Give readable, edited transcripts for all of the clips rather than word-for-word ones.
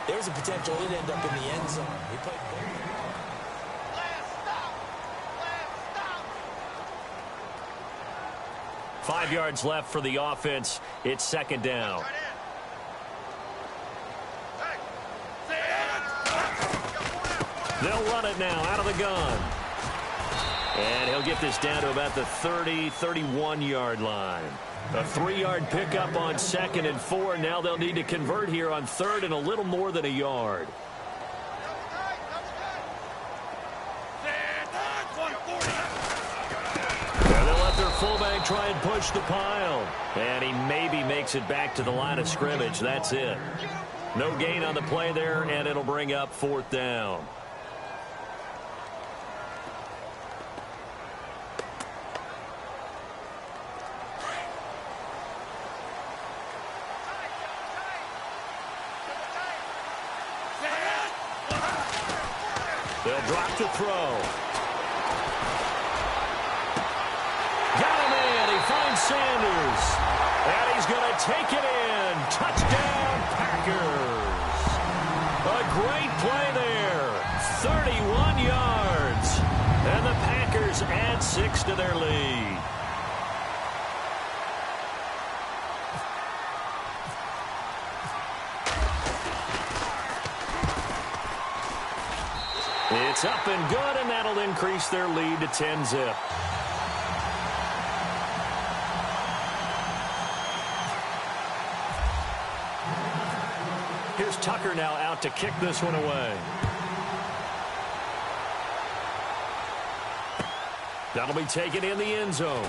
There's a potential he'd end up in the end zone. He played. 5 yards left for the offense. It's second down. They'll run it now out of the gun. And he'll get this down to about the 30, 31-yard line. A 3-yard pickup on 2nd and 4. Now they'll need to convert here on 3rd and a little more than a yard. Their fullback try and push the pile. And he maybe makes it back to the line of scrimmage. That's it. No gain on the play there, and it'll bring up 4th down. They'll drop to throw. Finds Sanders, and he's going to take it in. Touchdown, Packers. A great play there. 31 yards. And the Packers add 6 to their lead. It's up and good, and that'll increase their lead to 10-zip. Here's Tucker now out to kick this one away. That'll be taken in the end zone.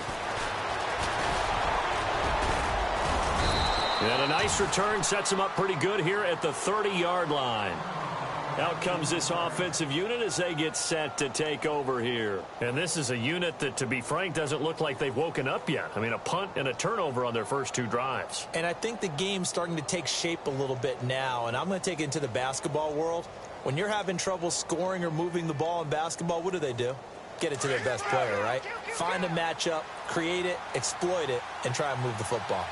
And a nice return sets him up pretty good here at the 30-yard line. Out comes this offensive unit as they get set to take over here. And this is a unit that, to be frank, doesn't look like they've woken up yet. I mean, a punt and a turnover on their first 2 drives. And I think the game's starting to take shape a little bit now. And I'm going to take it into the basketball world. When you're having trouble scoring or moving the ball in basketball, what do? Get it to their best player, right? Find a matchup, create it, exploit it, and try and move the football.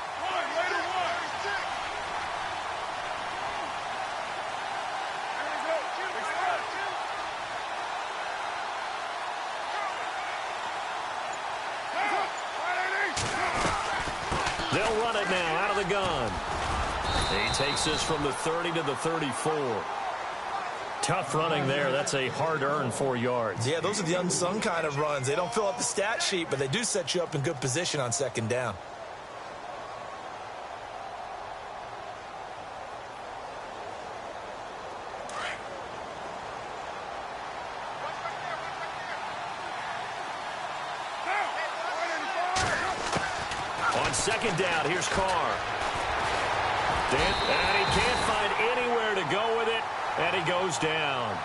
They'll run it now out of the gun. He takes this from the 30 to the 34. Tough running there. That's a hard-earned 4 yards. Yeah, those are the unsung kind of runs. They don't fill up the stat sheet, but they do set you up in good position on 2nd down. On 2nd down, here's Carr. And he can't find anywhere to go with it, and he goes down.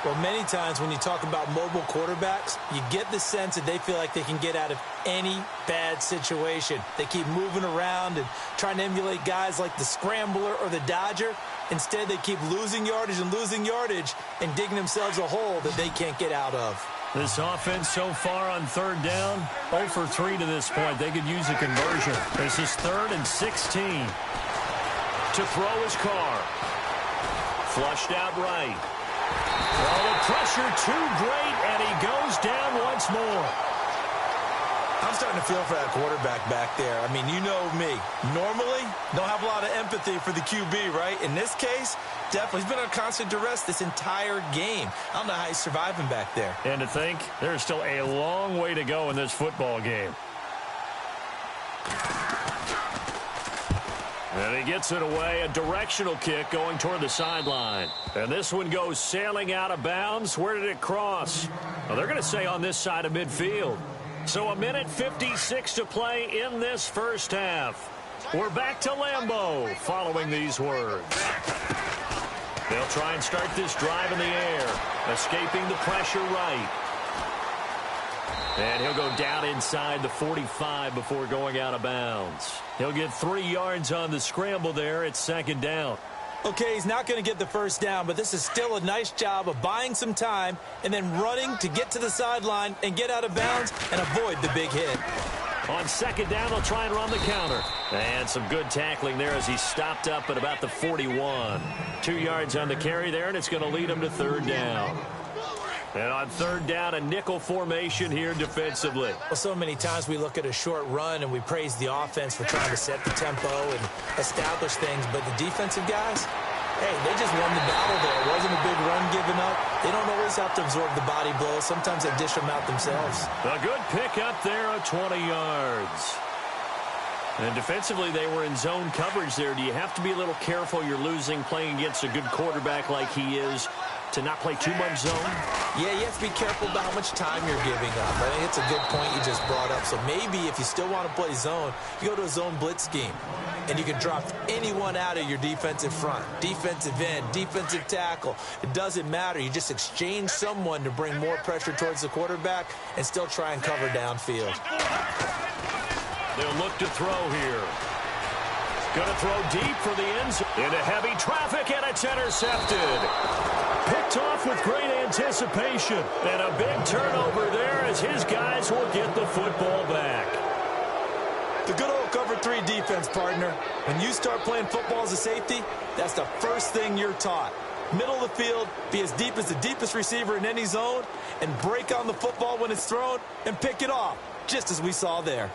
Well, many times when you talk about mobile quarterbacks, you get the sense that they feel like they can get out of any bad situation. They keep moving around and trying to emulate guys like the Scrambler or the Dodger. Instead, they keep losing yardage and digging themselves a hole that they can't get out of. This offense so far on 3rd down, 0 for 3 to this point. They could use a conversion. This is 3rd and 16. To throw his Carr. Flushed out right. Oh, the pressure too great, and he goes down once more. I'm starting to feel for that quarterback back there. I mean, you know me. Normally, don't have a lot of empathy for the QB, right? In this case, definitely. He's been under constant duress this entire game. I don't know how he's surviving back there. And to think, there's still a long way to go in this football game. And he gets it away, a directional kick going toward the sideline. And this one goes sailing out of bounds. Where did it cross? Well, they're going to say on this side of midfield. So 1:56 to play in this first half. We're back to Lambeau following these words. They'll try and start this drive in the air, escaping the pressure right. And he'll go down inside the 45 before going out of bounds. He'll get 3 yards on the scramble there at 2nd down. Okay, he's not going to get the first down, but this is still a nice job of buying some time and then running to get to the sideline and get out of bounds and avoid the big hit. On second down, they'll try and run the counter. And some good tackling there as he stopped up at about the 41. 2 yards on the carry there, and it's going to lead him to third down. And on third down, a nickel formation here defensively. Well, so many times we look at a short run and we praise the offense for trying to set the tempo and establish things, but the defensive guys, hey, they just won the battle there. It wasn't a big run given up. They don't always have to absorb the body blows. Sometimes they dish them out themselves. A good pick up there of 20 yards. And defensively, they were in zone coverage there. Do you have to be a little careful you're losing playing against a good quarterback like he is to not play too much zone? Yeah, you have to be careful about how much time you're giving up. I think it's a good point you just brought up. So maybe if you still want to play zone, you go to a zone blitz scheme. And you can drop anyone out of your defensive front. Defensive end, defensive tackle. It doesn't matter. You just exchange someone to bring more pressure towards the quarterback and still try and cover downfield. They'll look to throw here. Going to throw deep for the end zone. Into heavy traffic, and it's intercepted. Picked off with great anticipation. And a big turnover there as his guys will get the football back. The good old cover 3 defense, partner. When you start playing football as a safety, that's the first thing you're taught. Middle of the field, be as deep as the deepest receiver in any zone, and break on the football when it's thrown and pick it off, just as we saw there.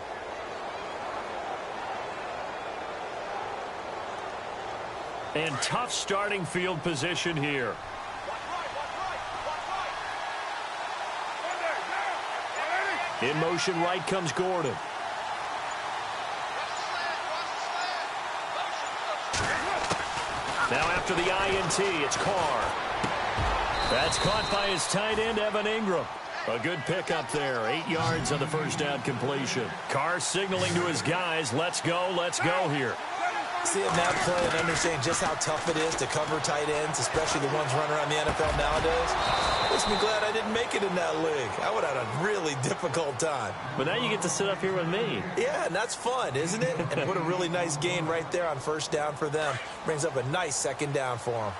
And tough starting field position here. In motion right comes Gordon. Now after the INT, it's Carr. That's caught by his tight end, Evan Ingram. A good pickup there. 8 yards on the first down completion. Carr signaling to his guys, let's go here. Seeing that play and understanding just how tough it is to cover tight ends, especially the ones running around the NFL nowadays, makes me glad I didn't make it in that league. I would have had a really difficult time. But now you get to sit up here with me. Yeah, and that's fun, isn't it? And put a really nice gain right there on first down for them. Brings up a nice second down for them.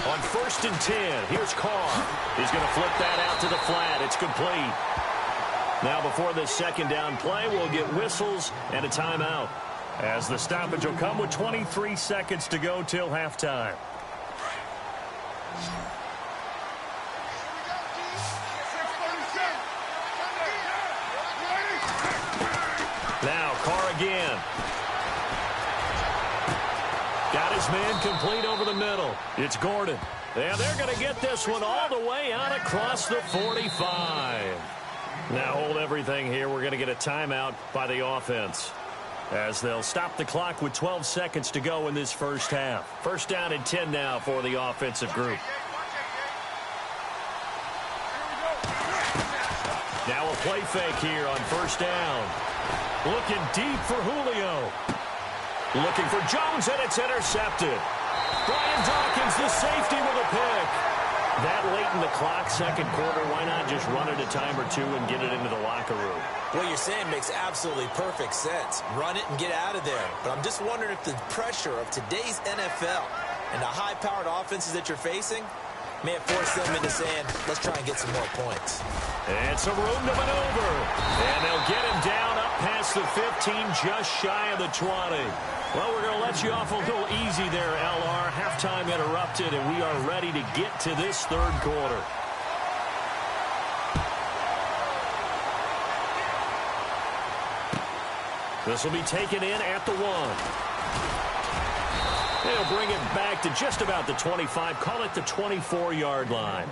On 1st and 10, here's Carr. He's going to flip that out to the flat. It's complete. Now before this second down play, we'll get whistles and a timeout, as the stoppage will come with 23 seconds to go till halftime. Now Carr again. Got his man complete over the middle. It's Gordon. And they're going to get this one all the way out across the 45. Now hold everything here. We're going to get a timeout by the offense, as they'll stop the clock with 12 seconds to go in this first half. First down and 10 now for the offensive group. Now a play fake here on first down. Looking deep for Julio. Looking for Jones, and it's intercepted. Brian Dawkins, the safety, with a pick. That late in the clock, second quarter, why not just run it a time or two and get it into the locker room? What you're saying makes absolutely perfect sense. Run it and get out of there. But I'm just wondering if the pressure of today's NFL and the high-powered offenses that you're facing may have forced them into saying, let's try and get some more points. And some room to maneuver. And they'll get him down up past the 15, just shy of the 20. Well, we're going to let you off a little easy there, LR. Halftime interrupted, and we are ready to get to this third quarter. This will be taken in at the 1. They'll bring it back to just about the 25, call it the 24-yard line.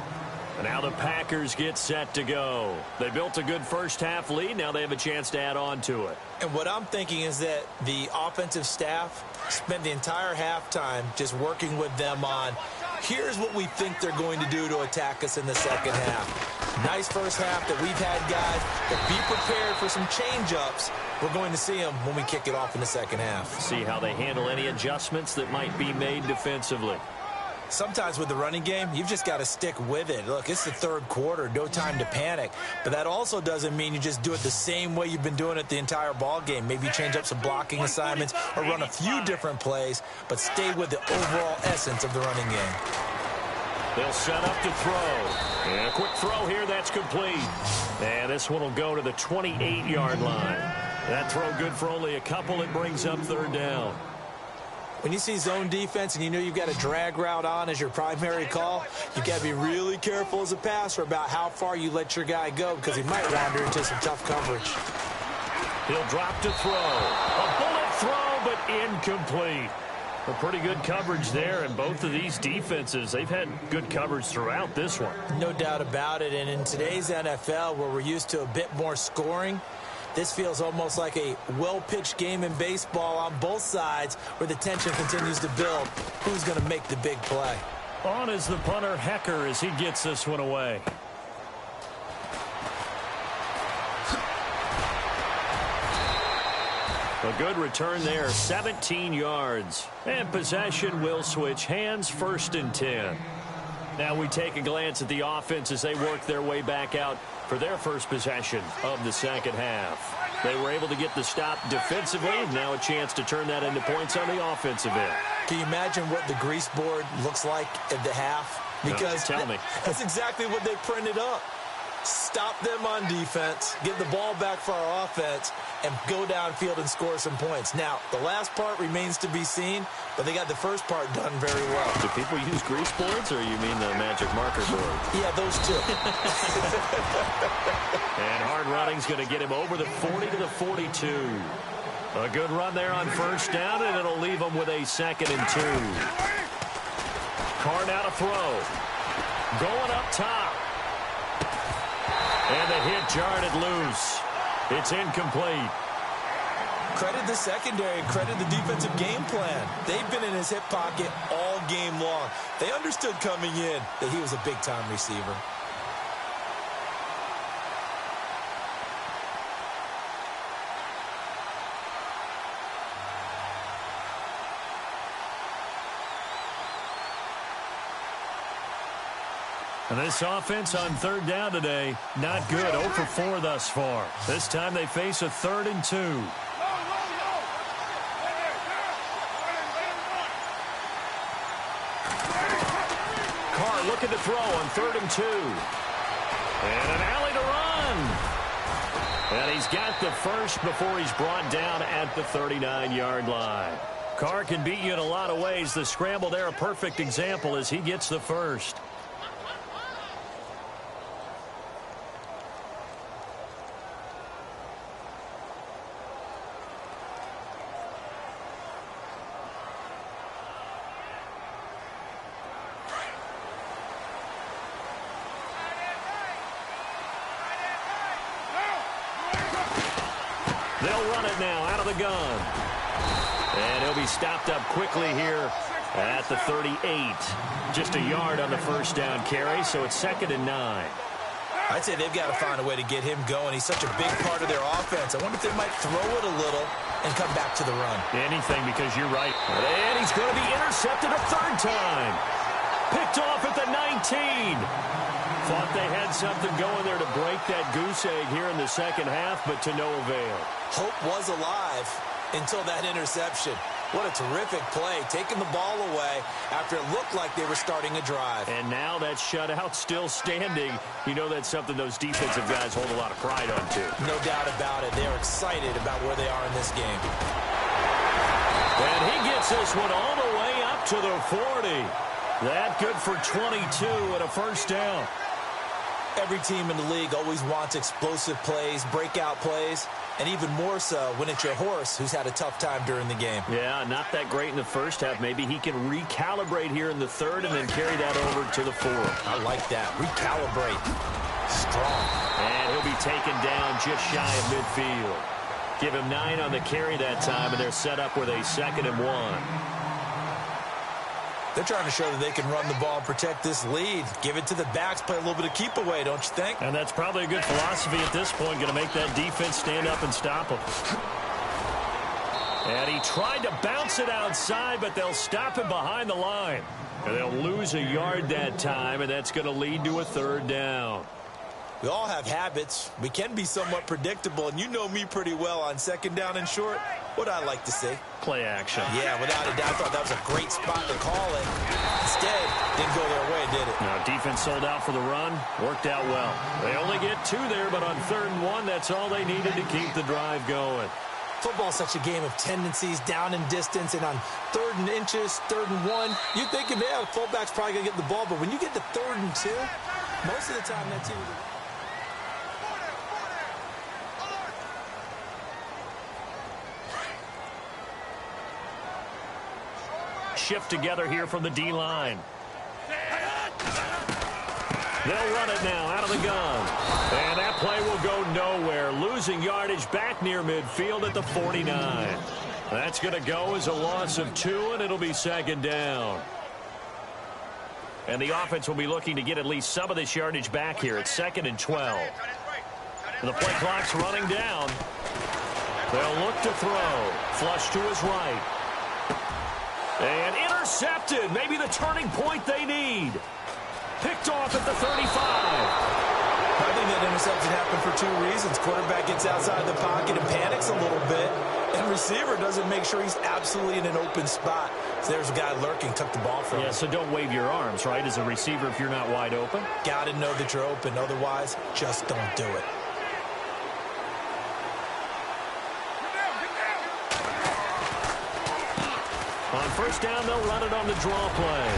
And now the Packers get set to go. They built a good first-half lead. Now they have a chance to add on to it. And what I'm thinking is that the offensive staff spent the entire halftime just working with them on, here's what we think they're going to do to attack us in the second half. Nice first half that we've had, guys, but be prepared for some change-ups. We're going to see them when we kick it off in the second half. See how they handle any adjustments that might be made defensively. Sometimes with the running game, you've just got to stick with it. Look, it's the third quarter, no time to panic. But that also doesn't mean you just do it the same way you've been doing it the entire ball game. Maybe change up some blocking assignments or run a few different plays, but stay with the overall essence of the running game. They'll set up to throw. And a quick throw here, that's complete. And this one will go to the 28-yard line. That throw good for only a couple. It brings up third down. When you see zone defense and you know you've got a drag route on as your primary call, you've got to be really careful as a passer about how far you let your guy go because he might wander into some tough coverage. He'll drop to throw. A bullet throw, but incomplete. A pretty good coverage there, and both of these defenses, they've had good coverage throughout this one. No doubt about it, and in today's NFL where we're used to a bit more scoring, this feels almost like a well-pitched game in baseball on both sides where the tension continues to build. Who's going to make the big play? On is the punter, Hecker, as he gets this one away. A good return there, 17 yards. And possession will switch hands, 1st and 10. Now we take a glance at the offense as they work their way back out for their first possession of the second half. They were able to get the stop defensively. Now a chance to turn that into points on the offensive end. Can you imagine what the grease board looks like at the half? Because no, tell me. That's exactly what they printed up. Stop them on defense, get the ball back for our offense, and go downfield and score some points. Now, the last part remains to be seen, but they got the first part done very well. Do people use grease boards, or you mean the magic marker board? Yeah, those two. And hard running's going to get him over the 40 to the 42. A good run there on first down, and it'll leave him with a 2nd and 2. Carr now to throw. Going up top. And the hit jarred it loose. It's incomplete. Credit the secondary and credit the defensive game plan. They've been in his hip pocket all game long. They understood coming in that he was a big-time receiver. And this offense on third down today, not good. 0 for 4 thus far. This time they face a 3rd and 2. Carr looking to throw on 3rd and 2. And an alley to run. And he's got the first before he's brought down at the 39-yard line. Carr can beat you in a lot of ways. The scramble there, a perfect example as he gets the first. They'll run it now out of the gun. And he'll be stopped up quickly here at the 38. Just a yard on the first down carry, so it's 2nd and 9. I'd say they've got to find a way to get him going. He's such a big part of their offense. I wonder if they might throw it a little and come back to the run. Anything, because you're right. And he's going to be intercepted a 3rd time. Picked off at the 19. Thought they had something going there to break that goose egg here in the second half, but to no avail. Hope was alive until that interception. What a terrific play, taking the ball away after it looked like they were starting a drive. And now that shutout still standing. You know that's something those defensive guys hold a lot of pride on, too. No doubt about it. They're excited about where they are in this game. And he gets this one all the way up to the 40. That good for 22 and a first down. Every team in the league always wants explosive plays, breakout plays, and even more so when it's your horse who's had a tough time during the game. Yeah, not that great in the first half. Maybe he can recalibrate here in the third and then carry that over to the fourth. I like that. Recalibrate. Strong. And he'll be taken down just shy of midfield. Give him 9 on the carry that time, and they're set up with a 2nd and 1. They're trying to show that they can run the ball and protect this lead. Give it to the backs, play a little bit of keep away, don't you think? And that's probably a good philosophy at this point, going to make that defense stand up and stop them. And he tried to bounce it outside, but they'll stop him behind the line. And they'll lose a yard that time, and that's going to lead to a third down. We all have habits. We can be somewhat predictable, and you know me pretty well on second down and short. What I like to see? Play action. Yeah, without a doubt. I thought that was a great spot to call it. Instead, didn't go their way, did it? Now, defense sold out for the run. Worked out well. They only get 2 there, but on 3rd and 1, that's all they needed to keep the drive going. Football's such a game of tendencies, down and distance, and on 3rd and inches, 3rd and 1, you're thinking, yeah, the fullback's probably going to get the ball, but when you get to 3rd and 2, most of the time that team is... Shift together here from the D-line. They'll run it now out of the gun. And that play will go nowhere. Losing yardage back near midfield at the 49. That's going to go as a loss of 2, and it'll be 2nd down. And the offense will be looking to get at least some of this yardage back here. It's 2nd and 12. And the play clock's running down. They'll look to throw. Flush to his right. And intercepted. Maybe the turning point they need. Picked off at the 35. I think that interception happened for 2 reasons. Quarterback gets outside the pocket and panics a little bit. And receiver doesn't make sure he's absolutely in an open spot. So there's a guy lurking, took the ball from him. Yeah, so don't wave your arms, right, as a receiver if you're not wide open. Got to know that you're open. Otherwise, just don't do it. On 1st down, they'll run it on the draw play.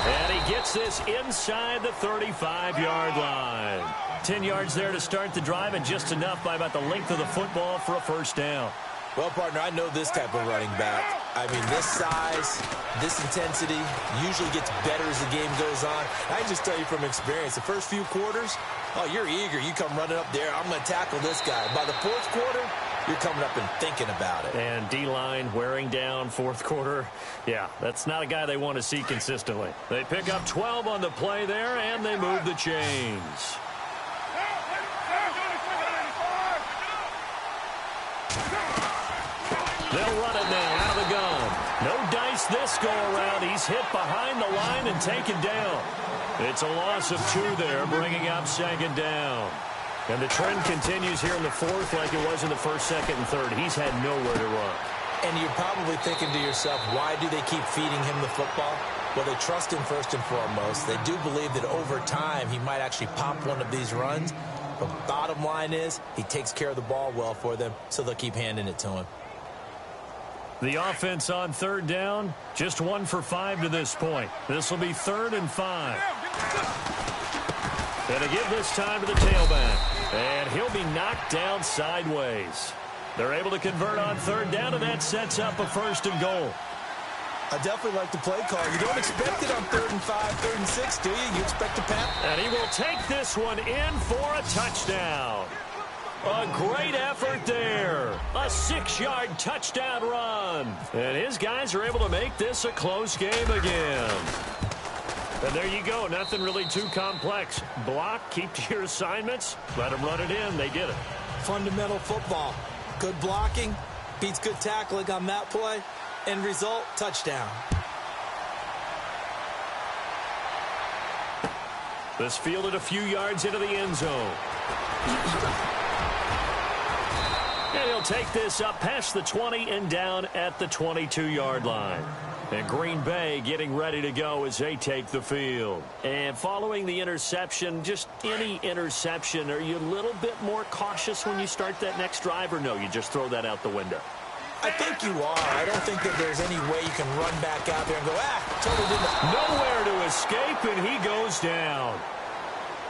And he gets this inside the 35-yard line. 10 yards there to start the drive, and just enough by about the length of the football for a 1st down. Well, partner, I know this type of running back. I mean, this size, this intensity usually gets better as the game goes on. I can just tell you from experience, the first few quarters, oh, you're eager. You come running up there, I'm going to tackle this guy. By the 4th quarter, you're coming up and thinking about it. And D-line wearing down 4th quarter. Yeah, that's not a guy they want to see consistently. They pick up 12 on the play there, and they move the chains. They'll run it now out of the gun. No dice this go-around. He's hit behind the line and taken down. It's a loss of 2 there, bringing up 2nd down. And the trend continues here in the 4th like it was in the 1st, 2nd, and 3rd. He's had nowhere to run. And you're probably thinking to yourself, why do they keep feeding him the football? Well, they trust him first and foremost. They do believe that over time he might actually pop one of these runs. But bottom line is he takes care of the ball well for them, so they'll keep handing it to him. The offense on 3rd down, just 1 for 5 to this point. This will be 3rd and 5. And to give this time to the tailback. And he'll be knocked down sideways. They're able to convert on 3rd down, and that sets up a 1st and goal. I definitely like the play call. You don't expect it on 3rd and 5, 3rd and 6, do you? You expect a pat? And he will take this one in for a touchdown. A great effort there. A 6-yard touchdown run. And his guys are able to make this a close game again. And there you go. Nothing really too complex. Block, keep to your assignments, let them run it in. They did it. Fundamental football. Good blocking, beats good tackling on that play. End result, touchdown. This fielded a few yards into the end zone. And he'll take this up past the 20 and down at the 22-yard line. And Green Bay getting ready to go as they take the field. And following the interception, just any interception, are you a little bit more cautious when you start that next drive, or no, you just throw that out the window? I think you are. I don't think that there's any way you can run back out there and go, totally didn't. Nowhere to escape, and he goes down.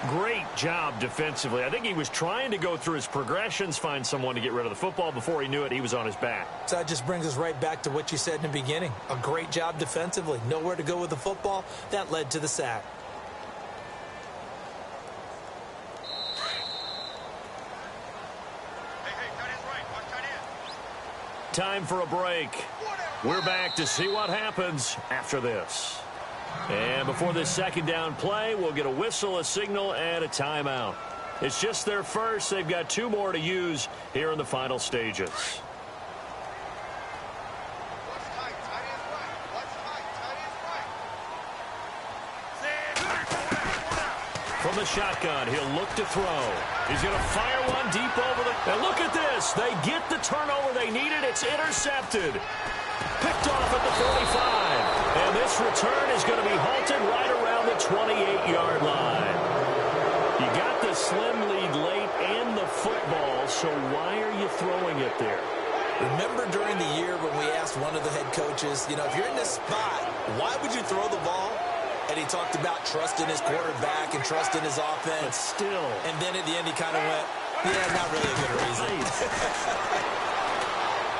Great job defensively. I think he was trying to go through his progressions, find someone to get rid of the football. Before he knew it, he was on his back. So that just brings us right back to what you said in the beginning. A great job defensively. Nowhere to go with the football. That led to the sack. Time for a break. We're back to see what happens after this. And before this 2nd down play, we'll get a whistle, a signal, and a timeout. It's just their first. They've got 2 more to use here in the final stages. from the shotgun. He'll look to throw. He's going to fire one deep over the... And look at this. They get the turnover they needed. It's intercepted. Picked off at the 45. And this return is going to be halted right around the 28-yard line. You got the slim lead late and the football, so why are you throwing it there? Remember during the year when we asked one of the head coaches, you know, if you're in this spot, why would you throw the ball? And he talked about trusting his quarterback and trusting his offense. But still. And then at the end he kind of went, yeah, not really a good reason.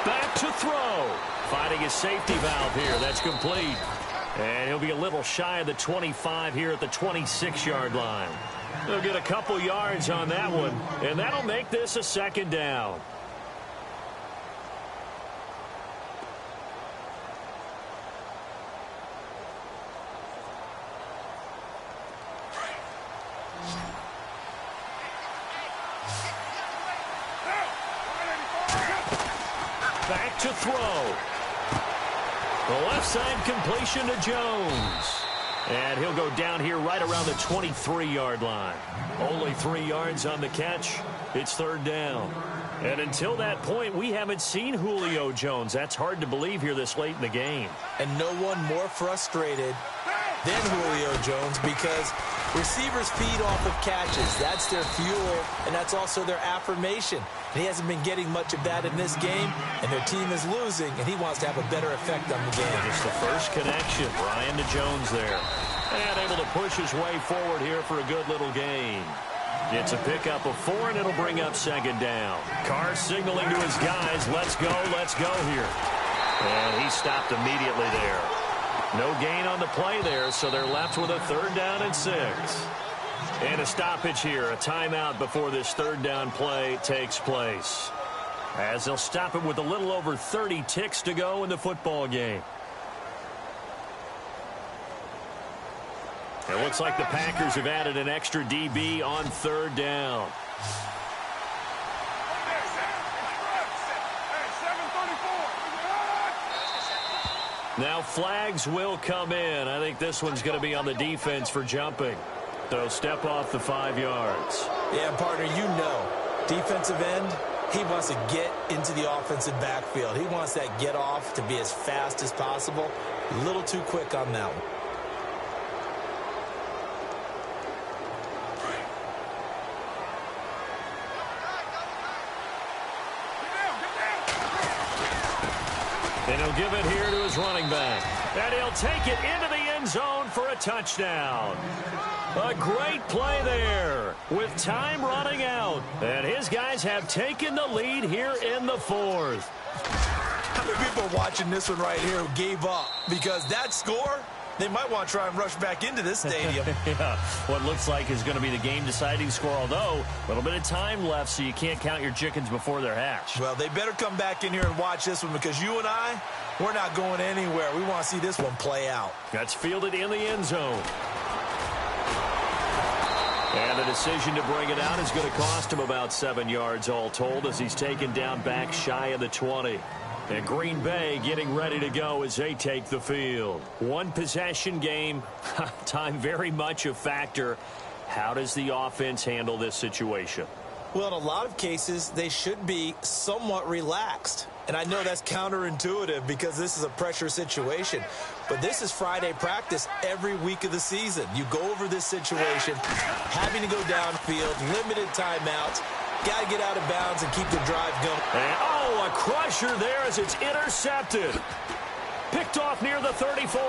Back to throw. Finding his safety valve here. That's complete. And he'll be a little shy of the 25 here at the 26-yard line. He'll get a couple yards on that one, and that'll make this a second down. Back to throw. The left side completion to Jones. And he'll go down here right around the 23-yard line. Only 3 yards on the catch. It's third down. And until that point, we haven't seen Julio Jones. That's hard to believe here this late in the game. And no one more frustrated than Julio Jones because receivers feed off of catches. That's their fuel, and that's also their affirmation. And he hasn't been getting much of that in this game, and their team is losing, and he wants to have a better effect on the game. It's the first connection. Ryan to Jones there. And able to push his way forward here for a good little gain. It's a pickup of 4, and it'll bring up second down. Carr signaling to his guys, let's go here. And he stopped immediately there. No gain on the play there, so they're left with a third down and 6. And a stoppage here, a timeout before this third down play takes place. As they'll stop it with a little over 30 ticks to go in the football game. It looks like the Packers have added an extra DB on third down. Now flags will come in. I think this one's going to be on the defense for jumping. So step off the 5 yards. Yeah, partner, you know, defensive end, he wants to get into the offensive backfield. He wants that get off to be as fast as possible. A little too quick on that one. And he'll give it here to his running back. And he'll take it into the end zone for a touchdown. A great play there with time running out. And his guys have taken the lead here in the fourth. How many people are watching this one right here who gave up? Because that score, they might want to try and rush back into this stadium. Yeah, what looks like is going to be the game-deciding score, although a little bit of time left, so you can't count your chickens before they're hatched. Well, they better come back in here and watch this one because you and I, we're not going anywhere. We want to see this one play out. That's fielded in the end zone. And the decision to bring it out is going to cost him about 7 yards all told as he's taken down back shy of the 20. And Green Bay getting ready to go as they take the field. One possession game, time very much a factor. How does the offense handle this situation? Well, in a lot of cases, they should be somewhat relaxed. And I know that's counterintuitive because this is a pressure situation. But this is Friday practice every week of the season. You go over this situation, having to go downfield, limited timeouts. Got to get out of bounds and keep the drive going. And, oh, a crusher there as it's intercepted. Picked off near the 34.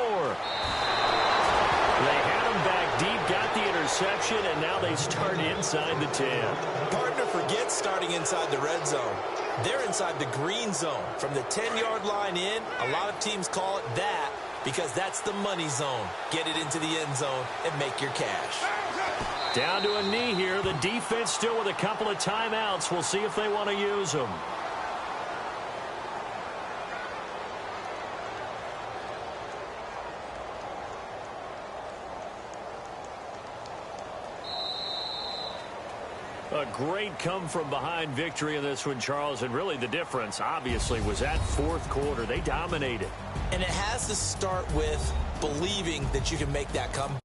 They had him back deep, got the interception, and now they start inside the 10. Partner, forget starting inside the red zone. They're inside the green zone. From the 10-yard line in, a lot of teams call it that because that's the money zone. Get it into the end zone and make your cash. Down to a knee here. The defense still with a couple of timeouts. We'll see if they want to use them. A great come-from-behind victory in this one, Charles. And really the difference, obviously, was that fourth quarter. They dominated. And it has to start with believing that you can make that comeback.